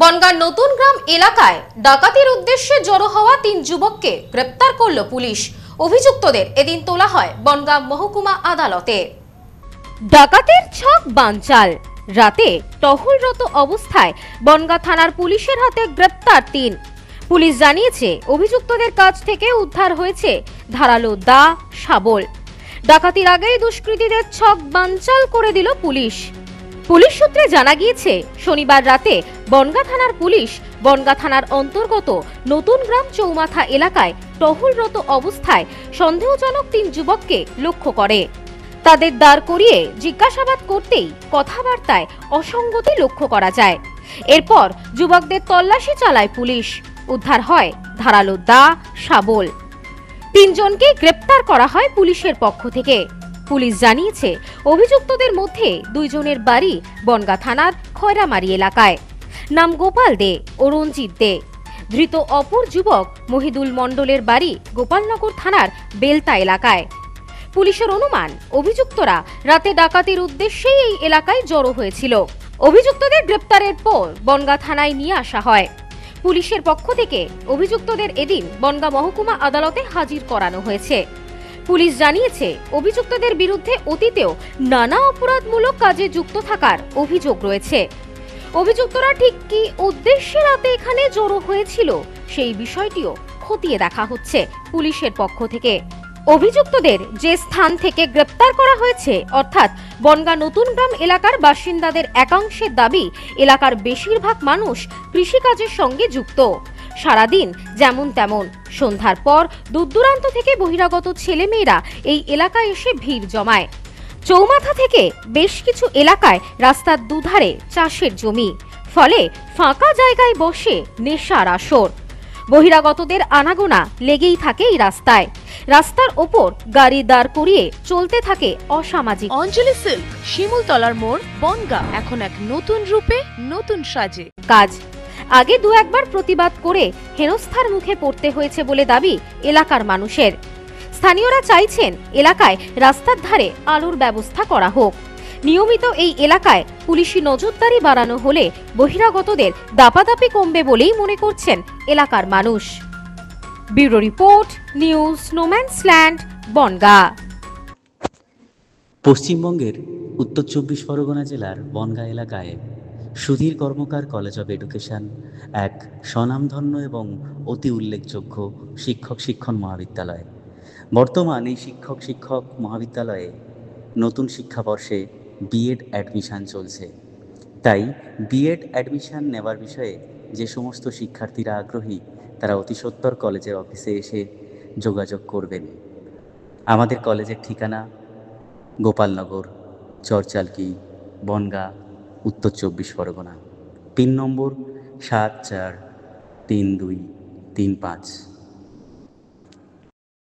বনগাঁর নতুন গ্রাম এলাকায় ডাকাতির উদ্দেশ্যে জড়ো হওয়া ৩ যুবককে গ্রেপ্তার করল পুলিশ। অভিযুক্তদের এদিন তোলা হয় বনগাঁ মহকুমা আদালতে। ডাকাতের ছক বানচাল, রাতে টহলরত অবস্থায় বনগাঁ থানার পুলিশের হাতে গ্রেপ্তার ৩। পুলিশ জানিয়েছে, অভিযুক্তদের কাছ থেকে উদ্ধার হয়েছে ধারালো দা, শাবল। ডাকাতির আগেই দুষ্কৃতীদের ছক বানচাল করে দিল পুলিশ। পুলিশ সূত্রে জানা গিয়েছে, শনিবার রাতে বনগাঁ থানার পুলিশ বনগাঁ থানার অন্তর্গত নতুন গ্রাম চৌমাথা এলাকায় টহলরত অবস্থায় সন্দেহজনক ৩ যুবককে লক্ষ্য করে। তাদের দাঁড় করিয়ে জিজ্ঞাসাবাদ করতেই কথাবার্তায় অসঙ্গতি লক্ষ্য করা যায়। এরপর যুবকদের তল্লাশি চালায় পুলিশ। উদ্ধার হয় ধারালো দা, শাবল। ৩ জনকে গ্রেপ্তার করা হয় পুলিশের পক্ষ থেকে। পুলিশ জানিয়েছে, অভিযুক্তদের মধ্যে ২ জনের বাড়ি বনগাঁ থানার খয়রামারি এলাকায়, নাম গোপাল দে ও রঞ্জিত দে। ধৃত অপর যুবক মহিদুল মণ্ডলের বাড়ি গোপালনগর থানার বেলতা এলাকায়। পুলিশের অনুমান, অভিযুক্তরা রাতে ডাকাতির উদ্দেশ্যেই এই এলাকায় জড়ো হয়েছিল। অভিযুক্তদের গ্রেপ্তারের পর বনগাঁ থানায় নিয়ে আসা হয়। পুলিশের পক্ষ থেকে অভিযুক্তদের এদিন বনগাঁ মহকুমা আদালতে হাজির করানো হয়েছে। পুলিশ জানিয়েছে, অভিযুক্তদের বিরুদ্ধে অতীতেও নানা অপরাধমূলক কাজে যুক্ত থাকার অভিযোগ রয়েছে। অভিযুক্তরা ঠিক কী উদ্দেশ্যে রাতে এখানে জড়ো হয়েছিল সেই বিষয়টিও খতিয়ে দেখা হচ্ছে পুলিশের পক্ষ থেকে। অভিযুক্তদের যে স্থান থেকে গ্রেপ্তার করা হয়েছে, অর্থাৎ বনগাঁ নতুন গ্রাম এলাকার বাসিন্দাদের একাংশের দাবি, এলাকার বেশিরভাগ মানুষ কৃষিকাজের সঙ্গে যুক্ত। সারাদিন যেমন তেমন, সন্ধ্যার পর দূরদূরান্ত থেকে বহিরাগত ছেলেমেয়েরা এই এলাকায় এসে ভিড় জমায়। চৌমাথা থেকে বেশ কিছু এলাকায় রাস্তার দুধারে চাষের জমি, ফলে ফাঁকা জায়গায় বসে নেশার আসর। বহিরাগতদের আনাগোনা লেগেই থাকে এই রাস্তায়। রাস্তার ওপর গাড়ি দাঁড় করিয়ে চলতে থাকে অসামাজিক। অঞ্জলি সিল্ক, শিমুলতলার মোড়, বনগাঁ, এখন এক নতুন রূপে, নতুন সাজে কাজ। আগে ২-১বার প্রতিবাদ করে হেনস্থার মুখে পড়তে হয়েছে বলে দাবি এলাকার মানুষের। স্থানীয়রা চাইছেন, এলাকায় রাস্তার ধারে আলোর ব্যবস্থা করা হোক। নিয়মিত এই এলাকায় পুলিশি নজরদারি বাড়ানো হলে বহিরাগতদের দাপাদাপি কমবে বলেই মনে করছেন এলাকার মানুষ। Bureau report, news no man's land, Bongaon. পশ্চিমবঙ্গের উত্তর ২৪ পরগনা জেলার বনগাঁ এলাকায় Sudhir Karmakar college of education এক স্বনামধন্য এবং অতি উল্লেখযোগ্য শিক্ষণ মহাবিদ্যালয়। বর্তমান এই শিক্ষক মহাবিদ্যালয়ে নতুন শিক্ষাবর্ষে বিএড অ্যাডমিশান চলছে। তাই বিএড অ্যাডমিশান নেওয়ার বিষয়ে যে সমস্ত শিক্ষার্থীরা আগ্রহী, তারা অতি সত্বর কলেজের অফিসে এসে যোগাযোগ করবেন। আমাদের কলেজের ঠিকানা গোপালনগর, চরচালকি, বনগাঁ, উত্তর ২৪ পরগনা। পিন নম্বর ৭৪3235।